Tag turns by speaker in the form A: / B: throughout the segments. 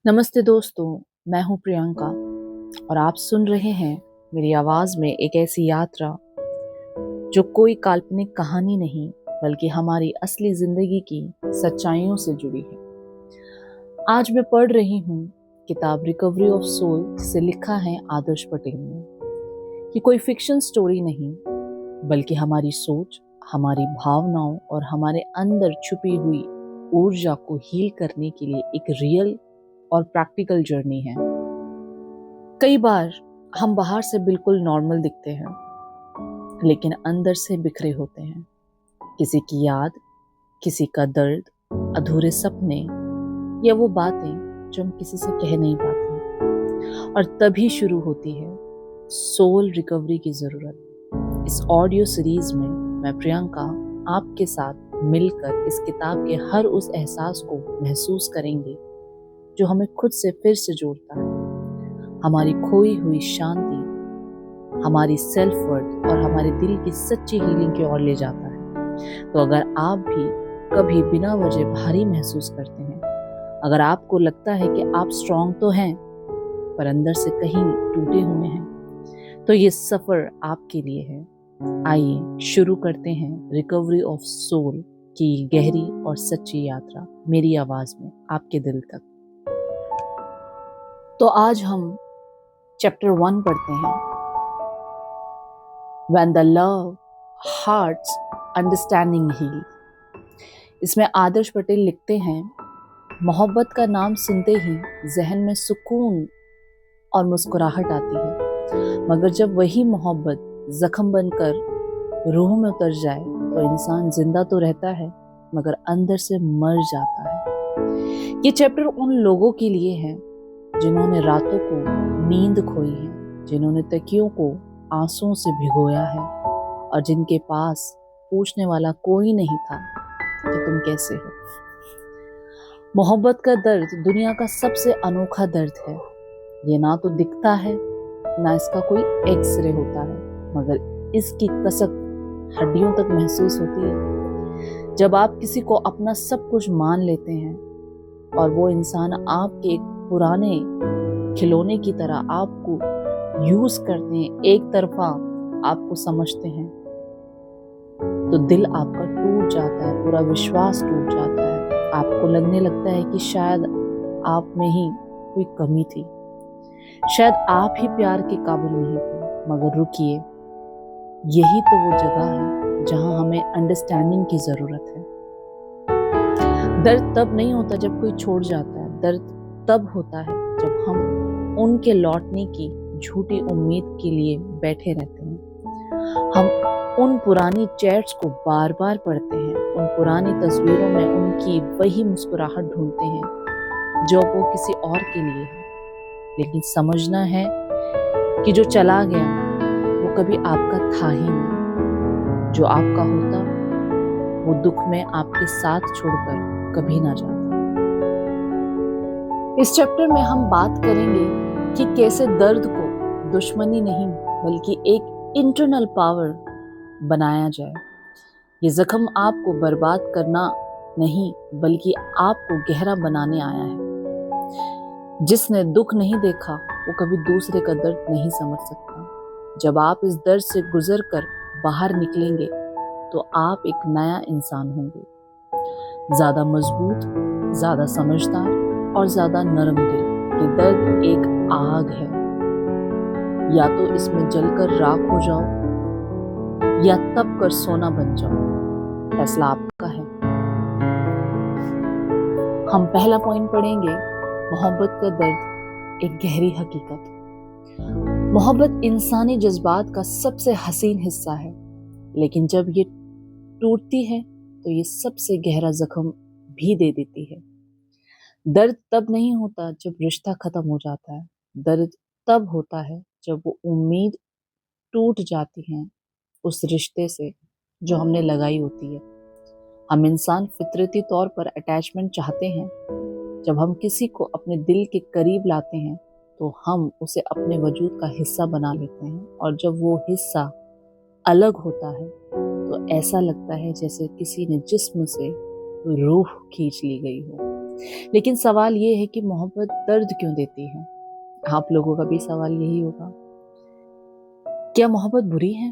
A: नमस्ते दोस्तों, मैं हूं प्रियंका और आप सुन रहे हैं मेरी आवाज में एक ऐसी यात्रा जो कोई काल्पनिक कहानी नहीं बल्कि हमारी असली जिंदगी की सच्चाइयों से जुड़ी है। आज मैं पढ़ रही हूं किताब रिकवरी ऑफ सोल जिसे लिखा है आदर्श पटेल ने। ये कोई फिक्शन स्टोरी नहीं बल्कि हमारी सोच, हमारी भावनाओं और हमारे अंदर छुपी हुई ऊर्जा को हील करने के लिए एक रियल और प्रैक्टिकल जर्नी है। कई बार हम बाहर से बिल्कुल नॉर्मल दिखते हैं, लेकिन अंदर से बिखरे होते हैं। किसी की याद, किसी का दर्द, अधूरे सपने या वो बातें जो हम किसी से कह नहीं पाते। और तभी शुरू होती है सोल रिकवरी की जरूरत। इस ऑडियो सीरीज में मैं प्रियंका आपके साथ मिलकर इस किताब के हर उस एहसास को महसूस करेंगे जो हमें खुद से फिर से जोड़ता है, हमारी खोई हुई शांति, हमारी सेल्फ वर्थ और हमारे दिल की सच्ची हीलिंग की ओर ले जाता है। तो अगर आप भी कभी बिना वजह भारी महसूस करते हैं, अगर आपको लगता है कि आप स्ट्रांग तो हैं पर अंदर से कहीं टूटे हुए हैं, तो ये सफर आपके लिए है। आइए शुरू करते हैं रिकवरी ऑफ सोल की गहरी और सच्ची यात्रा मेरी आवाज में आपके दिल तक। तो आज हम चैप्टर 1 पढ़ते हैं, When the Love Hearts Understanding Heal। इसमें आदर्श पटेल लिखते हैं, मोहब्बत का नाम सुनते ही जहन में सुकून और मुस्कुराहट आती है, मगर जब वही मोहब्बत जख्म बनकर रूह में उतर जाए तो इंसान जिंदा तो रहता है मगर अंदर से मर जाता है। ये चैप्टर उन लोगों के लिए है जिन्होंने रातों को नींद खोई है, जिन्होंने तकियों को आंसुओं से भिगोया है और जिनके पास पूछने वाला कोई नहीं था कि तुम कैसे हो। मोहब्बत का दर्द दुनिया का सबसे अनोखा दर्द है। ये ना तो दिखता है, ना इसका कोई एक्सरे होता है, मगर इसकी कसक हड्डियों तक महसूस होती है। जब आप किसी को अपना सब कुछ मान लेते हैं और वो इंसान आपके एक पुराने खिलौने की तरह आपको यूज करते हैं, एक तरफा आपको समझते हैं, तो दिल आपका टूट जाता है, पूरा विश्वास टूट जाता है। आपको लगने लगता है कि शायद आप में ही कोई कमी थी, शायद आप ही प्यार के काबिल नहीं थे। मगर रुकिए, यही तो वो जगह है जहां हमें अंडरस्टैंडिंग की जरूरत है। दर्द तब नहीं होता जब कोई छोड़ जाता है, दर्द तब होता है जब हम उनके लौटने की झूठी उम्मीद के लिए बैठे रहते हैं। हम उन पुरानी चैट्स को बार बार पढ़ते हैं, उन पुरानी तस्वीरों में उनकी वही मुस्कुराहट ढूंढते हैं जो वो किसी और के लिए है। लेकिन समझना है कि जो चला गया वो कभी आपका था ही नहीं। जो आपका होता वो दुख में आपके साथ छोड़कर कभी ना जाता। इस चैप्टर में हम बात करेंगे कि कैसे दर्द को दुश्मनी नहीं बल्कि एक इंटरनल पावर बनाया जाए। ये जख्म आपको बर्बाद करना नहीं बल्कि आपको गहरा बनाने आया है। जिसने दुख नहीं देखा वो कभी दूसरे का दर्द नहीं समझ सकता। जब आप इस दर्द से गुजर कर बाहर निकलेंगे तो आप एक नया इंसान होंगे, ज्यादा मजबूत, ज्यादा समझदार और ज्यादा नरम दिल। ये दर्द एक आग है, या तो इसमें जलकर राख हो जाओ या तप कर सोना बन जाओ, फैसला आपका है। हम पहला पॉइंट पढ़ेंगे, मोहब्बत का दर्द एक गहरी हकीकत। मोहब्बत इंसानी जज्बात का सबसे हसीन हिस्सा है, लेकिन जब ये टूटती है तो ये सबसे गहरा जख्म भी दे देती है। दर्द तब नहीं होता जब रिश्ता खत्म हो जाता है, दर्द तब होता है जब वो उम्मीद टूट जाती है उस रिश्ते से जो हमने लगाई होती है। हम इंसान फितरती तौर पर अटैचमेंट चाहते हैं। जब हम किसी को अपने दिल के करीब लाते हैं तो हम उसे अपने वजूद का हिस्सा बना लेते हैं, और जब वो हिस्सा अलग होता है तो ऐसा लगता है जैसे किसी ने जिस्म से रूह खींच ली गई हो। लेकिन सवाल ये है कि मोहब्बत दर्द क्यों देती है? आप लोगों का भी सवाल यही होगा। क्या मोहब्बत बुरी है?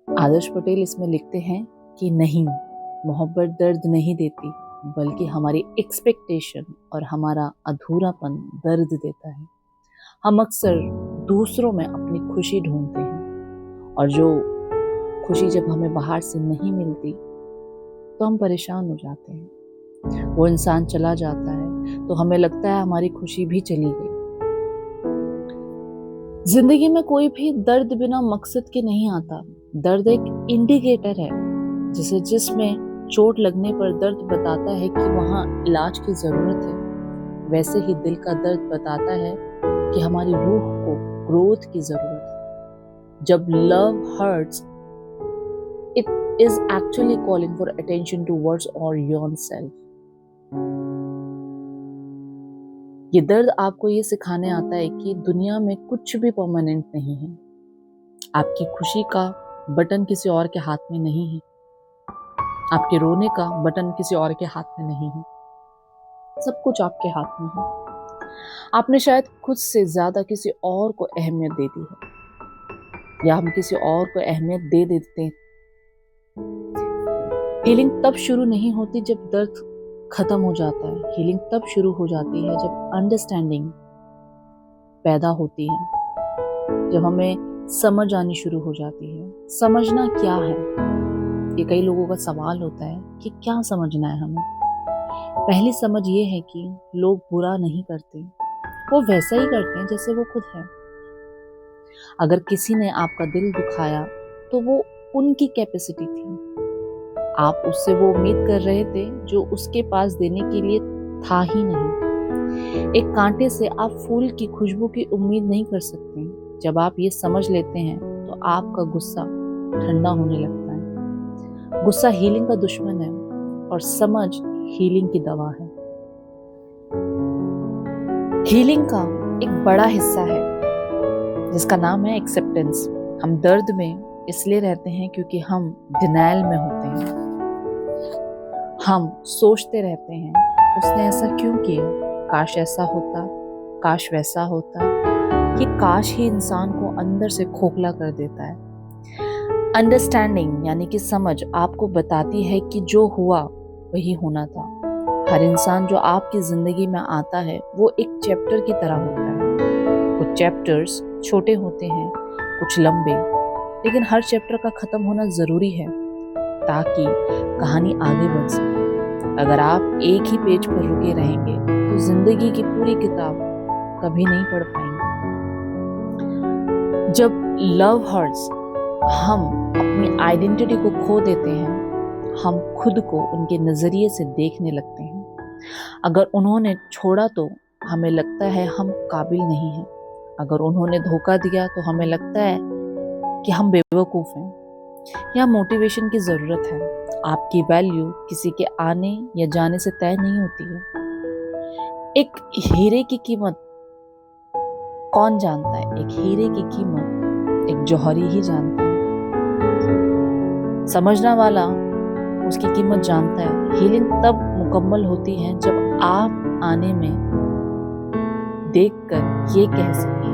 A: आदर्श पटेल इसमें लिखते हैं कि नहीं, मोहब्बत दर्द नहीं देती, बल्कि हमारी एक्सपेक्टेशन और हमारा अधूरापन दर्द देता है। हम अक्सर दूसरों में अपनी खुशी ढूंढते हैं, और जो खुशी जब हमें बाहर से नहीं मिलती तो हम परेशान हो जाते हैं। वो इंसान चला जाता है तो हमें लगता है हमारी खुशी भी चली गई। जिंदगी में कोई भी दर्द बिना मकसद के नहीं आता। दर्द एक इंडिकेटर है, जिसमें चोट लगने पर दर्द बताता है कि वहाँ इलाज की जरूरत है। वैसे ही दिल का दर्द बताता है कि हमारी रूह को ग्रोथ की जरूरत है। जब love hurts, it is actually calling for attention towards और योरसेल्फ। ये दर्द आपको ये सिखाने आता है कि दुनिया में कुछ भी परमानेंट नहीं है। आपकी खुशी का बटन किसी और के हाथ में नहीं है। आपके रोने का बटन किसी और के हाथ में नहीं है। सब कुछ आपके हाथ में है। आपने शायद खुद से ज्यादा किसी और को अहमियत दे दी है, या हम किसी और को अहमियत दे देते हैं। हीलिंग तब शुरू नहीं होती जब दर्द खत्म हो जाता है। हीलिंग तब शुरू हो जाती है जब अंडरस्टैंडिंग पैदा होती है, जब हमें समझ आनी शुरू हो जाती है। समझना क्या है, ये कई लोगों का सवाल होता है कि क्या समझना है हमें। पहली समझ ये है कि लोग बुरा नहीं करते, वो वैसा ही करते हैं जैसे वो खुद है। अगर किसी ने आपका दिल दुखाया तो वो उनकी कैपेसिटी थी। आप उससे वो उम्मीद कर रहे थे जो उसके पास देने के लिए था ही नहीं। एक कांटे से आप फूल की खुशबू की उम्मीद नहीं कर सकते। जब आप ये समझ लेते हैं तो आपका गुस्सा ठंडा होने लगता है। गुस्सा हीलिंग का दुश्मन है और समझ हीलिंग की दवा है। हीलिंग का एक बड़ा हिस्सा है जिसका नाम है एक्सेप्टेंस। हम दर्द में इसलिए रहते हैं क्योंकि हम डिनायल में होते हैं। हम सोचते रहते हैं उसने ऐसा क्यों किया, काश ऐसा होता, काश वैसा होता। ये काश ही इंसान को अंदर से खोखला कर देता है। अंडरस्टैंडिंग यानी कि समझ आपको बताती है कि जो हुआ वही होना था। हर इंसान जो आपकी जिंदगी में आता है वो एक चैप्टर की तरह होता है। कुछ चैप्टर्स छोटे होते हैं, कुछ लंबे, लेकिन हर चैप्टर का खत्म होना जरूरी है ताकि कहानी आगे बढ़ सके। अगर आप एक ही पेज पर रुके रहेंगे तो जिंदगी की पूरी किताब कभी नहीं पढ़ पाएंगे। जब लव हर्ट्स, हम अपनी आइडेंटिटी को खो देते हैं। हम खुद को उनके नजरिए से देखने लगते हैं। अगर उन्होंने छोड़ा तो हमें लगता है हम काबिल नहीं हैं। अगर उन्होंने धोखा दिया तो हमें लगता है कि हम बेवकूफ हैं। या मोटिवेशन की जरूरत है। आपकी वैल्यू किसी के आने या जाने से तय नहीं होती है। एक हीरे की कीमत कौन जानता है? एक हीरे की कीमत एक जौहरी ही जानता है। समझना वाला उसकी कीमत जानता है। हीलिंग तब मुकम्मल होती है जब आप आने में देखकर ये कह सके,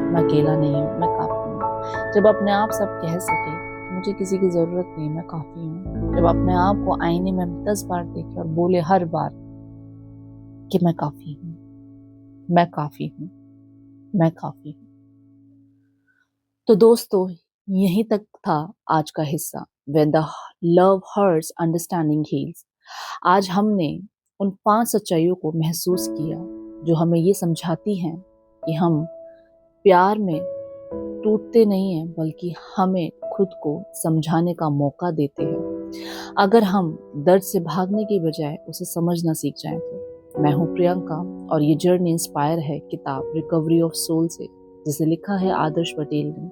A: मैं अकेला नहीं हूँ, मैं काफी हूँ। जब अपने आप सब कह सके, मुझे किसी की जरूरत नहीं, मैं काफी हूँ। जब अपने आप को आईने में 10 बार देखे और बोले हर बार कि मैं काफी हूँ, मैं काफी हूँ, मैं काफी हूँ। तो दोस्तों, यहीं तक था आज का हिस्सा, When the love hurts, understanding heals। आज हमने उन 5 सच्चाइयों को महसूस किया जो हमें ये समझाती हैं कि हम प्यार में टूटते नहीं हैं, बल्कि हमें खुद को समझाने का मौका देते हैं। अगर हम दर्द से भागने की बजाय उसे समझना सीख जाएं तो। मैं हूं प्रियंका और ये जर्नी इंस्पायर है किताब रिकवरी ऑफ सोल से, जिसे लिखा है आदर्श पटेल ने।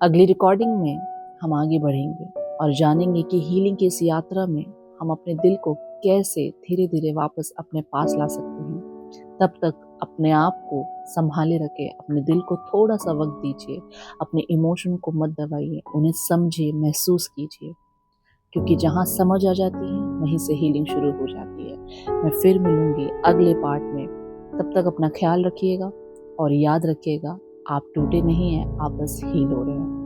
A: अगली रिकॉर्डिंग में हम आगे बढ़ेंगे और जानेंगे कि हीलिंग की इस यात्रा में हम अपने दिल को कैसे धीरे धीरे वापस अपने पास ला सकते हैं। तब तक अपने आप को संभाले रखें, अपने दिल को थोड़ा सा वक्त दीजिए, अपने इमोशन को मत दबाइए, उन्हें समझिए, महसूस कीजिए। क्योंकि जहाँ समझ आ जाती है वहीं से हीलिंग शुरू हो जाती है। मैं फिर मिलूंगी अगले पार्ट में। तब तक अपना ख्याल रखिएगा और याद रखिएगा, आप टूटे नहीं हैं, आप बस हील हो रहे हैं।